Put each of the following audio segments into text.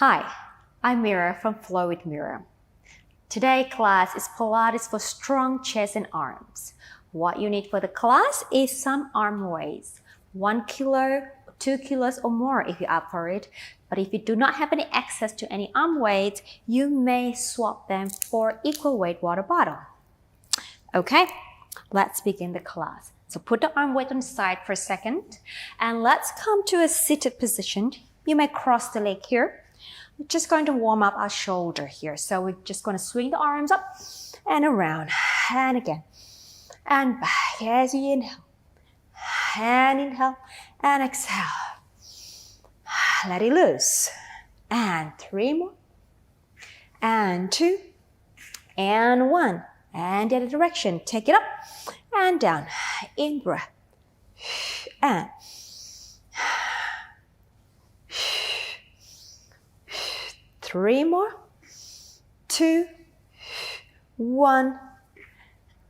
Hi, I'm Mira from Flow with Mira. Today class is Pilates for strong chest and arms. What you need for the class is some arm weights, 1 kilo, 2 kilos or more if you're up for it. But if you do not have any access to any arm weights, you may swap them for equal weight water bottle. Okay, let's begin the class. So put the arm weight on the side for a second and let's come to a seated position. You may cross the leg here. We're just going to warm up our shoulder here. So we're just going to swing the arms up and around and again and back as you inhale and exhale. Let it loose. And 3 more and 2 and 1 and the other direction. Take it up and down. In breath and 3 more, 2, 1,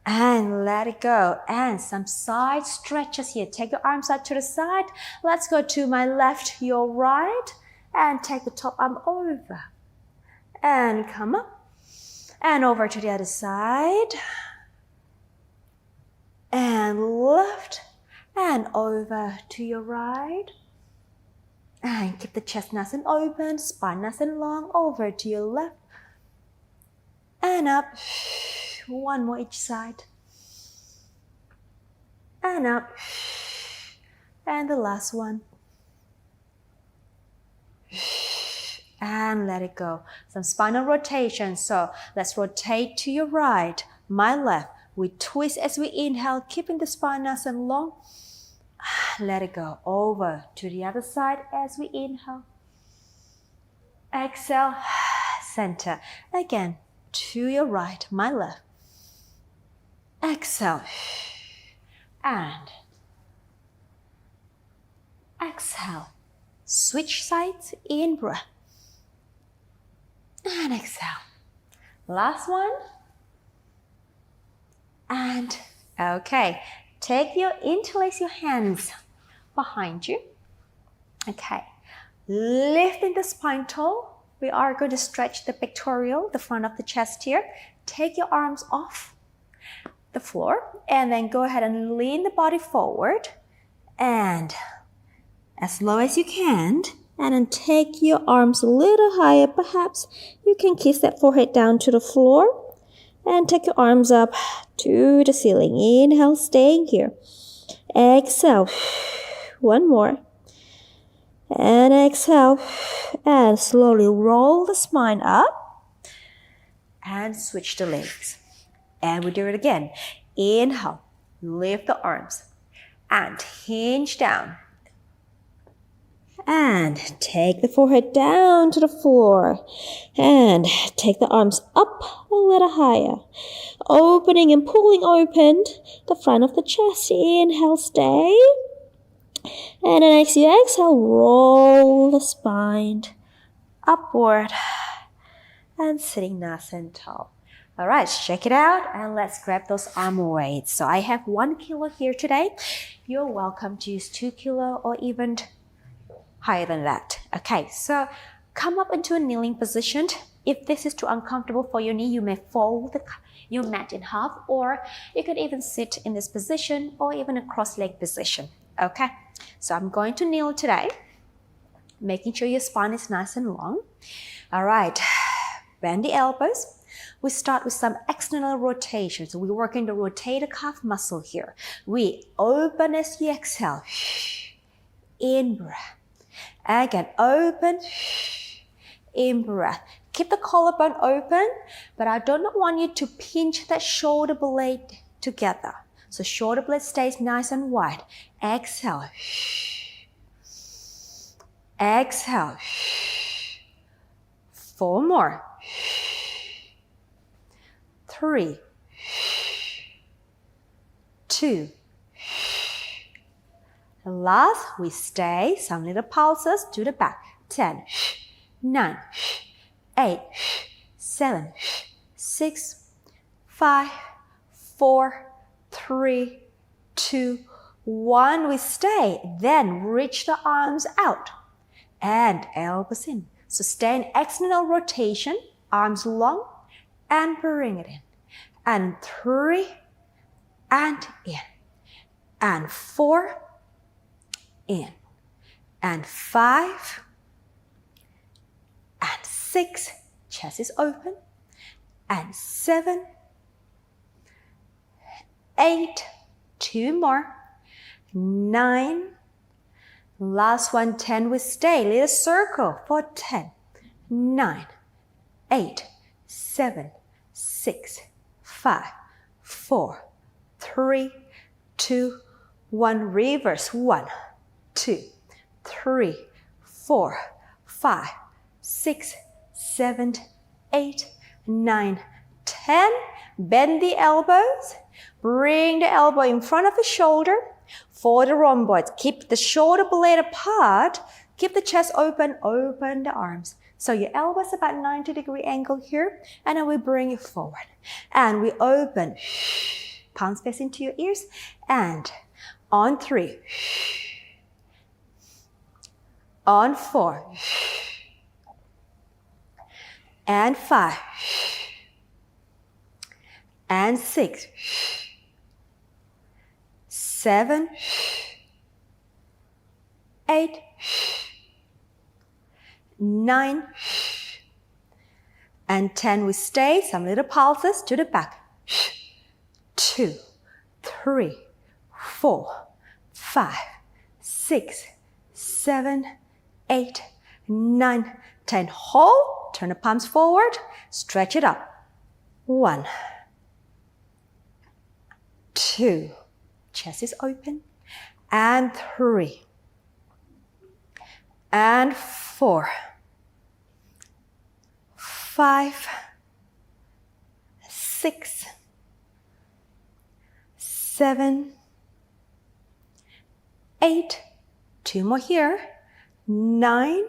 and let it go. And some side stretches here. Take your arms out to the side. Let's go to my left, your right, and take the top arm over. And come up, and over to the other side. And left, and over to your right. And keep the chest nice and open, spine nice and long, over to your left. And up. 1 more each side. And up. And the last one. And let it go. Some spinal rotation. So let's rotate to your right, my left. We twist as we inhale, keeping the spine nice and long. Let it go. Over to the other side as we inhale. Exhale. Center. Again, to your right, my left. Exhale. And exhale. Switch sides. In breath. And exhale. Last one. And okay. Interlace your hands behind you. Okay. Lifting the spine tall. We are going to stretch the pectoral, the front of the chest here. Take your arms off the floor and then go ahead and lean the body forward and as low as you can. And then take your arms a little higher. Perhaps you can kiss that forehead down to the floor. And take your arms up to the ceiling. Inhale, staying here. Exhale. 1 more. And exhale. And slowly roll the spine up. And switch the legs. And we do it again. Inhale. Lift the arms. And hinge down. And take the forehead down to the floor. And take the arms up a little higher. Opening and pulling open the front of the chest. Inhale, stay. And then as you exhale, roll the spine upward. And sitting nice and tall. All right, check it out and let's grab those arm weights. So I have 1 kilo here today. You're welcome to use 2 kilo or even higher than that. Okay, so come up into a kneeling position. If this is too uncomfortable for your knee, you may fold your mat in half, or you could even sit in this position or even a cross-leg position. Okay, so I'm going to kneel today, making sure your spine is nice and long. All right, bend the elbows. We start with some external rotation. So we're working the rotator cuff muscle here. We open as you exhale. In breath. Again, open, in breath. Keep the collarbone open, but I do not want you to pinch that shoulder blade together. So shoulder blade stays nice and wide. Exhale. Exhale. 4 more. 3. 2. And last, we stay, some little pulses to the back. 10, 9, 8, 7, 6, 5, 4, 3, 2, 1. We stay. Then reach the arms out and elbows in. So stay in external rotation, arms long, and bring it in. And 3, and in. And 4, in. And 5, and 6, chest is open. And 7, 8, 2 more. 9, last one, 10, we stay. Little circle for 10, 9, 8, 7, 6, 5, 4, 3, 2, 1, reverse. 1, 2, 3, 4, 5, 6, 7, 8, 9, 10. Bend the elbows. Bring the elbow in front of the shoulder for the rhomboids. Keep the shoulder blade apart. Keep the chest open. Open the arms. So your elbow is about 90-degree angle here. And then we bring it forward. And we open. Palms face into your ears. And on 3. On 4. And 5. And 6. 7, 8, 9, and 10. We stay. Some little pulses to the back. 2, 3, 4, 5, 6, 7, 8, 9, 10. Hold. Turn the palms forward. Stretch it up. 1, 2. Chest is open. And 3. And 4. 5. 6. 7. 8. 2 more here. 9.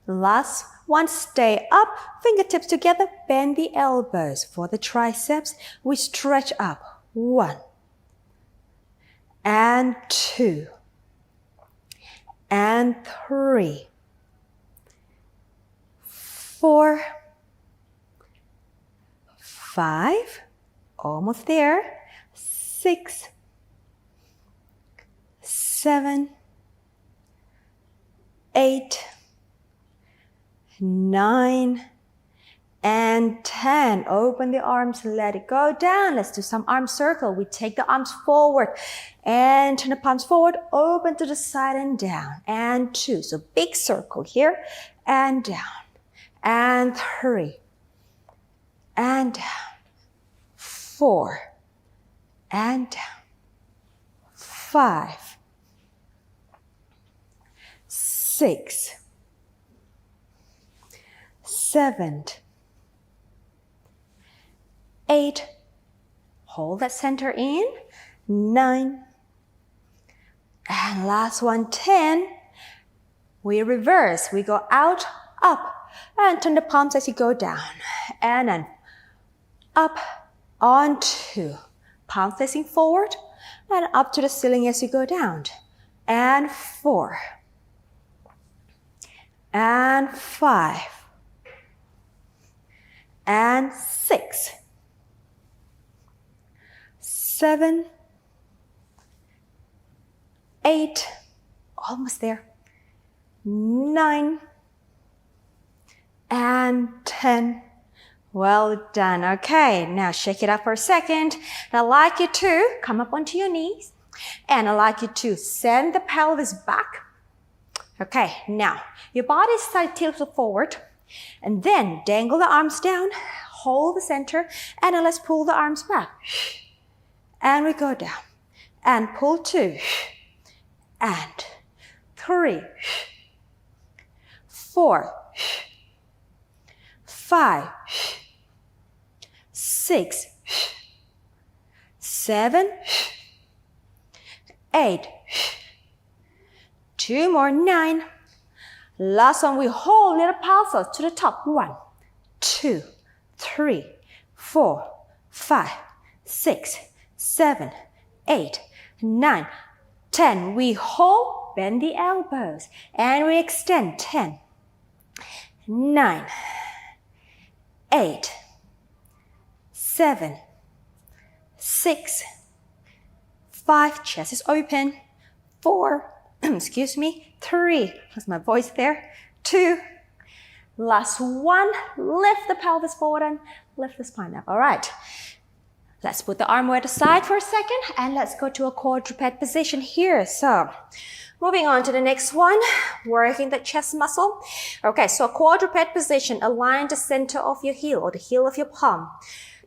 Last one, stay up. Fingertips together. Bend the elbows for the triceps. We stretch up. 1. And 2, and 3, 4, 5, almost there, 6, 7, 8, 9, and 10. Open the arms, let it go down. Let's do some arm circle. We take the arms forward and turn the palms forward, open to the side and down. And 2. So big circle here and down. And 3. And down. 4. And down. 5. 6. 7. 8, hold that center in, 9, and last one, 10. We reverse, we go out, up, and turn the palms as you go down, and then up, on 2, palm facing forward, and up to the ceiling as you go down, and 4, and 5, and 6, 7, 8, almost there, 9, and 10. Well done. Okay, now shake it up for a second. And I'd like you to come up onto your knees. And I'd like you to send the pelvis back. Okay, now your body side tilted forward. And then dangle the arms down. Hold the center. And then let's pull the arms back. And we go down. And pull 2. And 3. 4. 5. 6. 7. 8. 2 more, 9. Last one, we hold little pulses to the top. 1, 2, 3, 4, 5, 6, 7, 8, 9, 10. We hold, bend the elbows, and we extend. 10, 9, 8, 7, 6, 5, chest is open, 4, excuse me, 3, that's my voice there, 2, last one, lift the pelvis forward and lift the spine up. All right, let's put the arm weight aside for a second and let's go to a quadruped position here. So moving on to the next one, working the chest muscle. Okay, so quadruped position, align the center of your heel or the heel of your palm.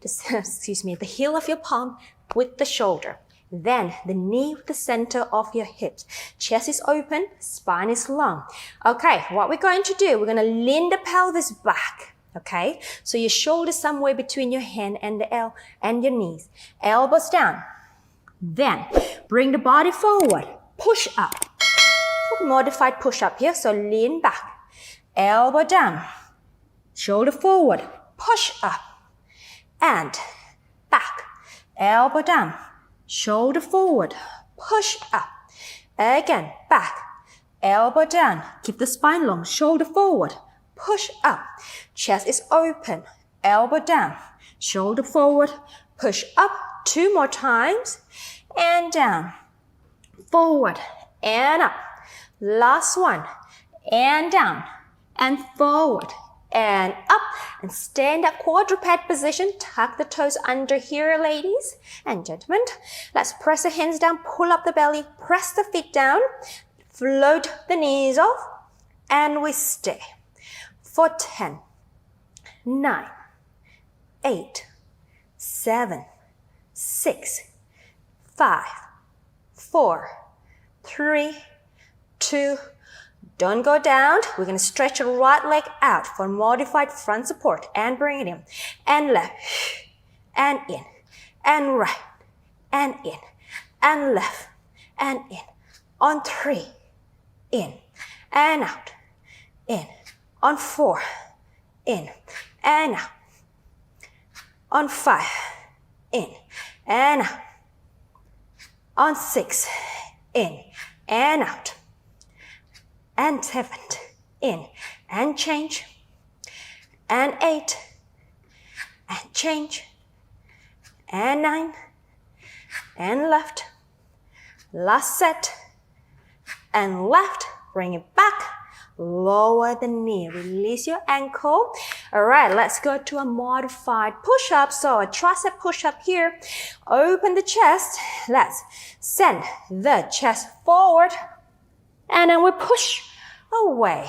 The heel of your palm with the shoulder. Then the knee with the center of your hips. Chest is open, spine is long. Okay, what we're going to do, we're going to lean the pelvis back. Okay, so your shoulder somewhere between your hand and the and your knees. Elbows down. Then bring the body forward. Push up. Modified push up here. So lean back. Elbow down. Shoulder forward. Push up. And back. Elbow down. Shoulder forward. Push up. Again. Back. Elbow down. Keep the spine long. Shoulder forward. Push up. Chest is open. Elbow down. Shoulder forward. Push up. 2 more times. And down. Forward. And up. Last one. And down. And forward. And up. And stay in that quadruped position. Tuck the toes under here, ladies and gentlemen. Let's press the hands down. Pull up the belly. Press the feet down. Float the knees off. And we stay. For 10, 9, 8, 7, 6, 5, 4, 3, 2, don't go down. We're going to stretch your right leg out for modified front support and bring it in. And left, and in, and right, and in, and left, and in. On 3, in, and out, in. On 4, in, and out. On 5, in, and out. On 6, in, and out. And 7, in, and change. And 8, and change. And 9, and left. Last set, and left. Bring it back. Lower the knee, release your ankle. All right, let's go to a modified push-up. So a tricep push-up here. Open the chest. Let's send the chest forward. And then we push away.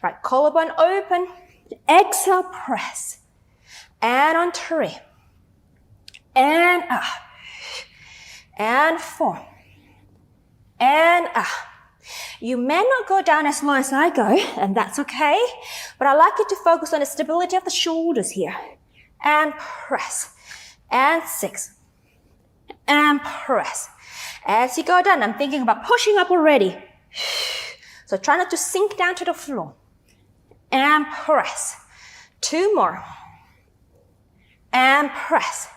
Right, collarbone open. Exhale, press. And on 3. And up. And 4. And up. You may not go down as low as I go, and that's okay, but I like you to focus on the stability of the shoulders here. And press. And 6. And press. As you go down, I'm thinking about pushing up already. So try not to sink down to the floor. And press. 2 more. And press.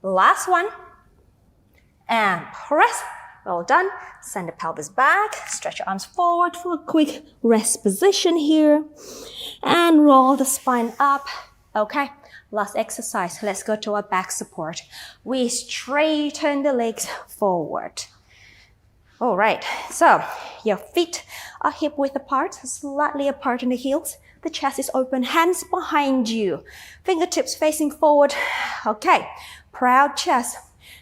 Last one. And press. Well done. Send the pelvis back. Stretch your arms forward for a quick rest position here. And roll the spine up. Okay, last exercise. Let's go to our back support. We straighten the legs forward. All right, so your feet are hip width apart, slightly apart in the heels. The chest is open, hands behind you. Fingertips facing forward. Okay, proud chest.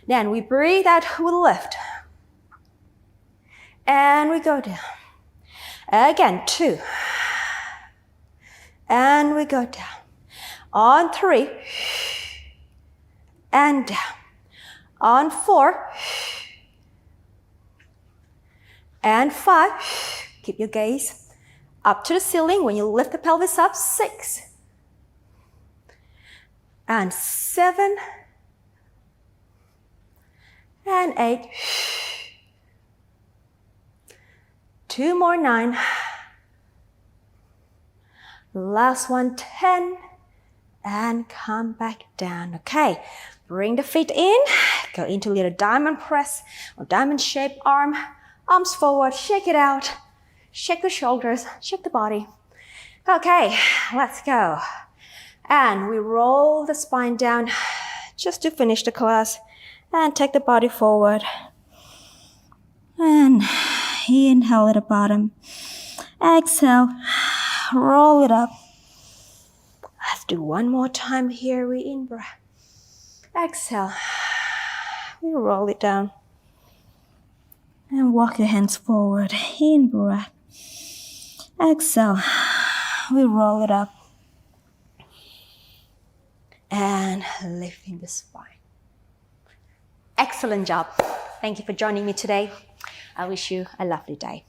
Then we breathe out, we lift. And we go down. Again, 2. And we go down. On 3. And down. On 4. And 5. Keep your gaze up to the ceiling when you lift the pelvis up. 6. And 7. And 8. 2 more, 9. Last one, 10. And come back down. Okay, bring the feet in. Go into little diamond press or diamond shaped arm. Arms forward, shake it out. Shake the shoulders, shake the body. Okay, let's go. And we roll the spine down just to finish the class. And take the body forward. And inhale at the bottom. Exhale, roll it up. Let's do one more time here. We in-breath. Exhale, we roll it down. And walk your hands forward. In-breath. Exhale, we roll it up. And lifting the spine. Excellent job. Thank you for joining me today. I wish you a lovely day.